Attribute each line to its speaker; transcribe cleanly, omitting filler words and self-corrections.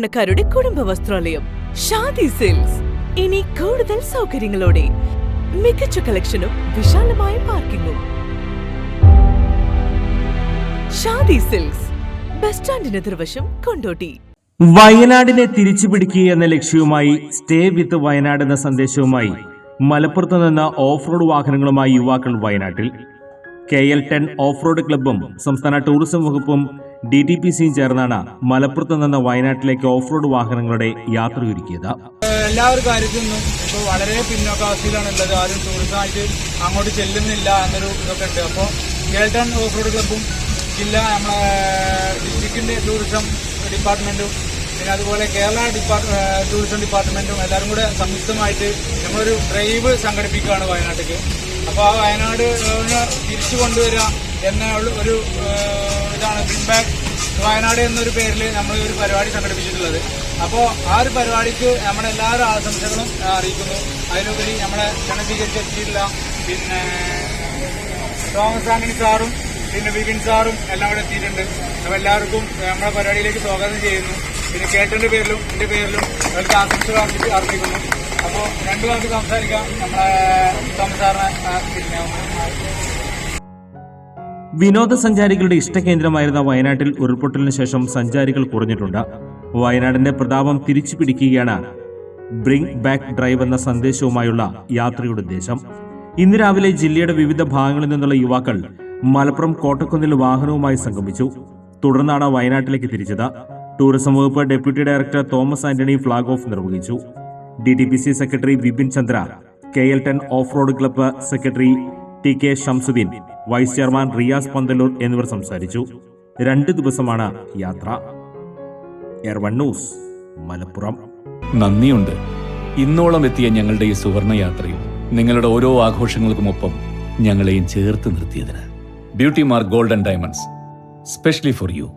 Speaker 1: സാധാരണക്കാരുടെ കുടുംബ വസ്ത്രാലയം ഷാദി സിൽക്സ്. ഇനി കൂടുതൽ സൗകര്യങ്ങളോടെ മികച്ച കളക്ഷനും വിശാലമായ പാർക്കിംഗും. ഷാദി സിൽക്സ്, ബസ് സ്റ്റാൻഡിന് എതിർവശം, കൊണ്ടോട്ടി.
Speaker 2: വയനാടിനെ തിരിച്ചുപിടിക്കുക എന്ന ലക്ഷ്യവുമായി സ്റ്റേ വിത്ത് വയനാട് എന്ന സന്ദേശവുമായി മലപ്പുറത്ത് നിന്ന് ഓഫ് റോഡ് വാഹനങ്ങളുമായി യുവാക്കൾ വയനാട്ടിൽ. KL10 ഓഫ് റോഡ് ക്ലബ്ബും സംസ്ഥാന ടൂറിസം വകുപ്പും DTPCയും ചേർന്നാണ് മലപ്പുറത്ത് നിന്ന് വയനാട്ടിലേക്ക് ഓഫ് റോഡ് വാഹനങ്ങളുടെ യാത്രയൊരുക്കിയത്.
Speaker 3: എല്ലാവരും കാര്യത്തിൽ നിന്നും ഇപ്പോൾ വളരെ പിന്നോക്കാവസ്ഥയിലാണുള്ളത്. ആരും ടൂറിസമായിട്ട് അങ്ങോട്ട് ചെല്ലുന്നില്ല എന്നൊരു ഇതൊക്കെ ഉണ്ട്. അപ്പോൾ KL10 ഓഫ് റോഡ് ക്ലബ്ബും നമ്മളെ ഡിസ്ട്രിക്റ്റിൻ്റെ ടൂറിസം ഡിപ്പാർട്ട്മെൻറ്റും പിന്നെ അതുപോലെ കേരള ടൂറിസം ഡിപ്പാർട്ട്മെൻറ്റും എല്ലാവരും കൂടെ സംയുക്തമായിട്ട് നമ്മളൊരു ഡ്രൈവ് സംഘടിപ്പിക്കുകയാണ് വയനാട്ടിലേക്ക്. അപ്പോൾ ആ വയനാട് തിരിച്ചു കൊണ്ടുവരിക എന്ന ഒരു ഇതാണ് ബ്രിങ് ബാക്ക് വയനാട് എന്നൊരു പേരിൽ നമ്മൾ ഒരു പരിപാടി സംഘടിപ്പിച്ചിട്ടുള്ളത്. അപ്പോൾ ആ ഒരു പരിപാടിക്ക് നമ്മുടെ എല്ലാവരും ആശംസകളും അറിയിക്കുന്നു. അതിലുപരി നമ്മളെ ക്ഷണം സ്വീകരിച്ചെത്തിയിട്ടില്ല പിന്നെ തോമസ് ആന്റണി സാറും പിന്നെ വിപിൻ സാറും എല്ലാം കൂടെ എത്തിയിട്ടുണ്ട്. അപ്പോൾ എല്ലാവർക്കും നമ്മുടെ പരിപാടിയിലേക്ക് സ്വാഗതം ചെയ്യുന്നു. പിന്നെ കേട്ടന്റെ പേരിലും എൻ്റെ പേരിലും അവർക്ക് ആശംസകൾ അർപ്പിക്കുന്നു. അപ്പോൾ രണ്ടു വാക്ക് സംസാരിക്കാം നമ്മളെ തോമസ് സാറിനെ. പിന്നെ
Speaker 2: വിനോദസഞ്ചാരികളുടെ ഇഷ്ടകേന്ദ്രമായിരുന്ന വയനാട്ടിൽ ഉരുൾപൊട്ടലിന് ശേഷം സഞ്ചാരികൾ കുറഞ്ഞിട്ടുണ്ട്. വയനാടിന്റെ പ്രതാപം തിരിച്ചു പിടിക്കുകയാണ് ബ്രിങ് ബാക്ക് ഡ്രൈവ് എന്ന സന്ദേശവുമായുള്ള യാത്രയുടെ ഉദ്ദേശം. ഇന്ന് രാവിലെ ജില്ലയുടെ വിവിധ ഭാഗങ്ങളിൽ നിന്നുള്ള യുവാക്കൾ മലപ്പുറം കോട്ടക്കുന്നിൽ വാഹനവുമായി സംഗമിച്ചു. തുടർന്നാണ് വയനാട്ടിലേക്ക് തിരിച്ചത്. ടൂറിസം വകുപ്പ് deputy director Thomas Antony flag off നിർവഹിച്ചു. DTPC secretary Vipin Chandra, KL10 off road club secretary TK Shamsuddin, vice chairman Riyas Panthalur എന്നിവർ സംസാരിച്ചു. 2 ദിവസമാണ് യാത്ര. Air one news, Malappuram.
Speaker 4: നന്ദിയുണ്ട് ഇന്നോളം എത്തിയ ഞങ്ങളുടെ ഈ സുവർണ യാത്രയിൽ നിങ്ങളുടെ ഓരോ ആഘോഷങ്ങൾക്കുമൊപ്പം ഞങ്ങളെയും ചേർത്ത് നിർത്തിയതിന്. Beauty Mark Gold and Diamonds, specially for U.